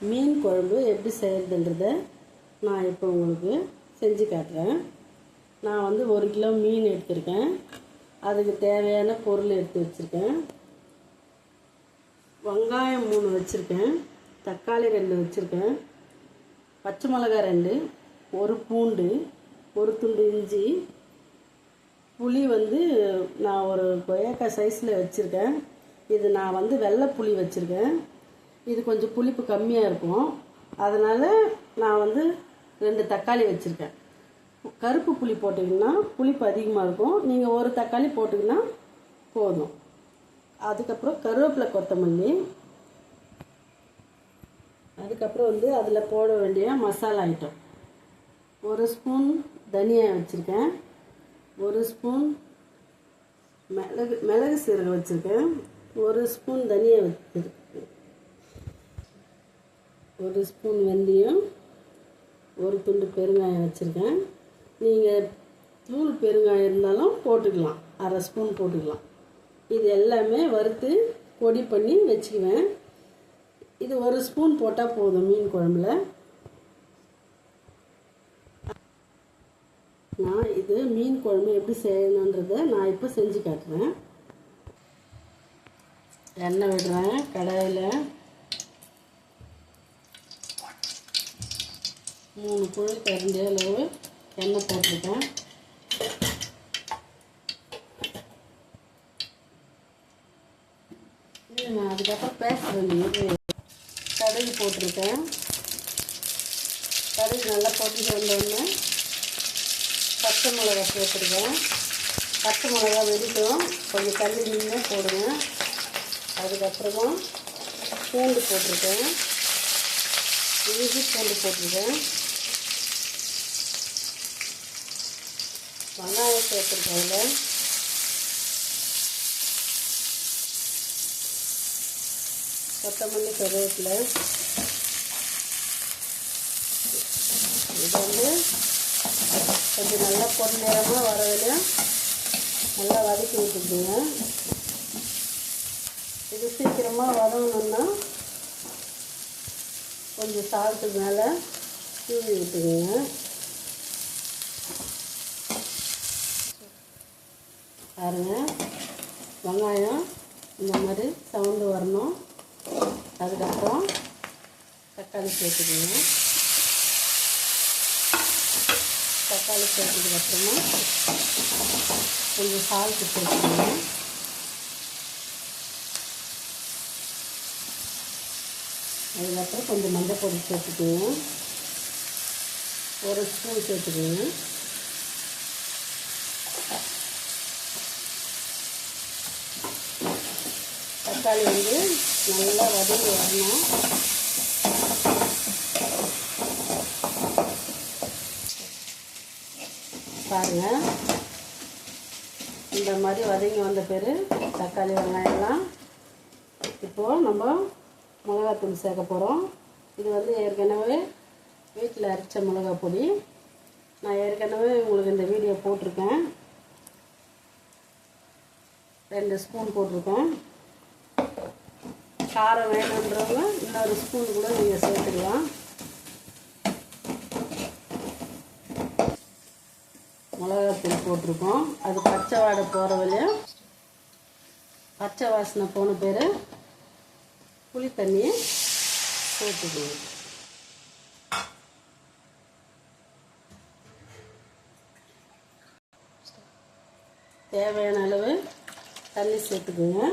மீன் குழம்பு எப்படி செய்கிறதுன்றத நான் இப்போ உங்களுக்கு செஞ்சு காட்டுறேன். நான் வந்து 1 கிலோ மீன் எடுத்திருக்கேன். அதுக்கு தேவையான பொருள் எடுத்து வச்சுருக்கேன். வெங்காயம் 3 வச்சுருக்கேன், தக்காளி 2 வச்சுருக்கேன், பச்சை மிளகாய் 2, ஒரு பூண்டு, ஒரு துண்டு இஞ்சி, புளி வந்து நான் ஒரு கொய்யாக்காய் சைஸில் வச்சுருக்கேன். இது நான் வந்து வெள்ளை புளி வச்சுருக்கேன். இது கொஞ்சம் புளிப்பு கம்மியாக இருக்கும், அதனால் நான் வந்து 2 தக்காளி வச்சுருக்கேன். கருப்பு புளி போட்டிங்கன்னா புளிப்பு அதிகமாக இருக்கும், நீங்கள் ஒரு தக்காளி போட்டிங்கன்னா போதும். அதுக்கப்புறம் கருவேப்பிலை, கொத்தமல்லி, அதுக்கப்புறம் வந்து அதில் போட வேண்டிய மசாலா ஐட்டம். 1 ஸ்பூன் தனியா வச்சுருக்கேன், 1 ஸ்பூன் மிளகு சீரகம் வச்சுருக்கேன், 1 ஸ்பூன் தனியா வச்சுருக்கேன், 1 ஸ்பூன் வெந்தயம், 1 துண்டு பெருங்காயம் வச்சுருக்கேன். நீங்கள் தூள் பெருங்காயம் இருந்தாலும் போட்டுக்கலாம், 1/2 ஸ்பூன் போட்டுக்கலாம். இது எல்லாமே வறுத்து பொடி பண்ணி வச்சுக்குவேன். இது 1 ஸ்பூன் போட்டால் போதும் மீன் குழம்புல. நான் இது மீன் குழம்பு எப்படி செய்யணுன்றதை நான் இப்போ செஞ்சு காட்டுறேன். எண்ணெய் விடுறேன். கடாயில் 3 குழல் கரண்டி அளவு எண்ணெய் போட்டிருக்கேன். நான் அதுக்கப்புறம் பேச வேண்டியது கடுகு போட்டிருக்கேன். கடுகு நல்லா பொரிஞ்சு வந்தோடனே பச்சை மிளகா சேர்த்துருக்கேன். பச்சை மிளகா வெடிக்கும், கொஞ்சம் தண்ணி நின்று போடுங்க. அதுக்கப்புறமா பூண்டு போட்டிருக்கேன், இஞ்சி பூண்டு போட்டிருக்கேன், வெங்காயம் சேர்த்துருக்கேன். அதில் கொத்தமல்லி, கருவேப்பிலை. இது வந்து கொஞ்சம் நல்லா பொன்னிறமாக வர வரையும் நல்லா வதக்கி விட்டுக்குங்க. இது சீக்கிரமாக வதங்கணுன்னா கொஞ்சம் சால்ட்டு மேலே தூவி விட்டுக்குங்க. பாருங்கள், வெங்காயம் இந்த மாதிரி சவுண்டு வரணும். அதுக்கப்புறம் தக்காளி சேர்த்துக்குங்க. தக்காளி சேர்த்ததுக்கப்புறமா கொஞ்சம் சால்ட்டு சேர்த்துக்குங்க. அதுக்கப்புறம் கொஞ்சம் மஞ்சள் பொடி சேர்த்துக்குங்க, 1 ஸ்பூன் சேர்த்துக்குங்க. தக்காளி வந்து நல்லா வதங்கி வரணும். பாருங்கள், இந்த மாதிரி வதங்கி வந்த பிறகு தக்காளி வெங்காயம்லாம் இப்போது நம்ம மிளகாத்தூள் சேர்க்க போகிறோம். இது வந்து ஏற்கனவே வீட்டில் அரைச்ச மிளகா பொடி. நான் ஏற்கனவே உங்களுக்கு இந்த வீடியோ போட்டிருக்கேன். 2 ஸ்பூன் போட்டிருக்கேன். காரம் வேணுன்றவங்க இன்னொரு ஸ்பூன் கூட நீங்கள் சேர்த்துக்கலாம். மிளகாத்தூள் போட்டிருக்கோம். அது பச்சை வாடை போகிற வரையும், பச்சை வாசனை போன பேர் புளி தண்ணியை சேர்த்துக்கணும். தேவையான அளவு தண்ணி சேர்த்துக்குங்க.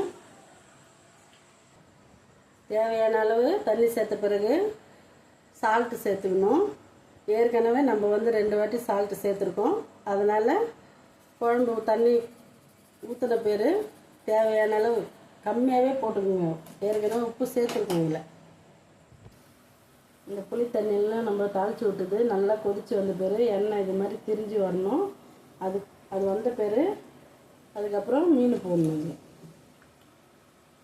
தேவையான அளவு தண்ணி சேர்த்த பிறகு சால்ட்டு சேர்த்துக்கணும். ஏற்கனவே நம்ம வந்து 2 வாட்டி சால்ட்டு சேர்த்துருக்கோம், அதனால் குழம்பு தண்ணி ஊற்றின பேர் தேவையான அளவு கம்மியாகவே போட்டுக்கோங்க. ஏற்கனவே உப்பு சேர்த்துருக்கோம். இதில் இந்த புளி தண்ணியெல்லாம் நம்ம தாளித்து விட்டுது நல்லா கொதித்து வந்த பேர் எண்ணெய் இது மாதிரி திரிஞ்சு வரணும். அது வந்த பேர் அதுக்கப்புறம் மீன் போடணும்.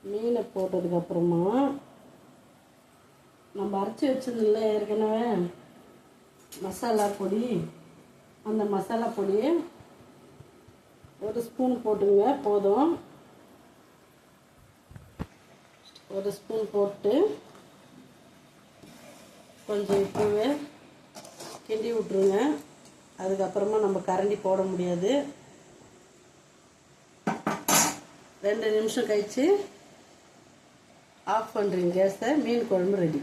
மீனை போட்டதுக்கப்புறமா நம்ம அரைச்சி வச்சதில்ல ஏற்கனவே மசாலா பொடி, அந்த மசாலா பொடியை 1 ஸ்பூன் போட்டுங்க போதும். 1 ஸ்பூன் போட்டு கொஞ்சம் இப்போவே கிண்டி விட்ருங்க. அதுக்கப்புறமா நம்ம கரண்டி போட முடியாது. 2 நிமிஷம் கழித்து ஆஃப் பண்ணுறீங்க கேஸை. மீன் குழம்பு ரெடி.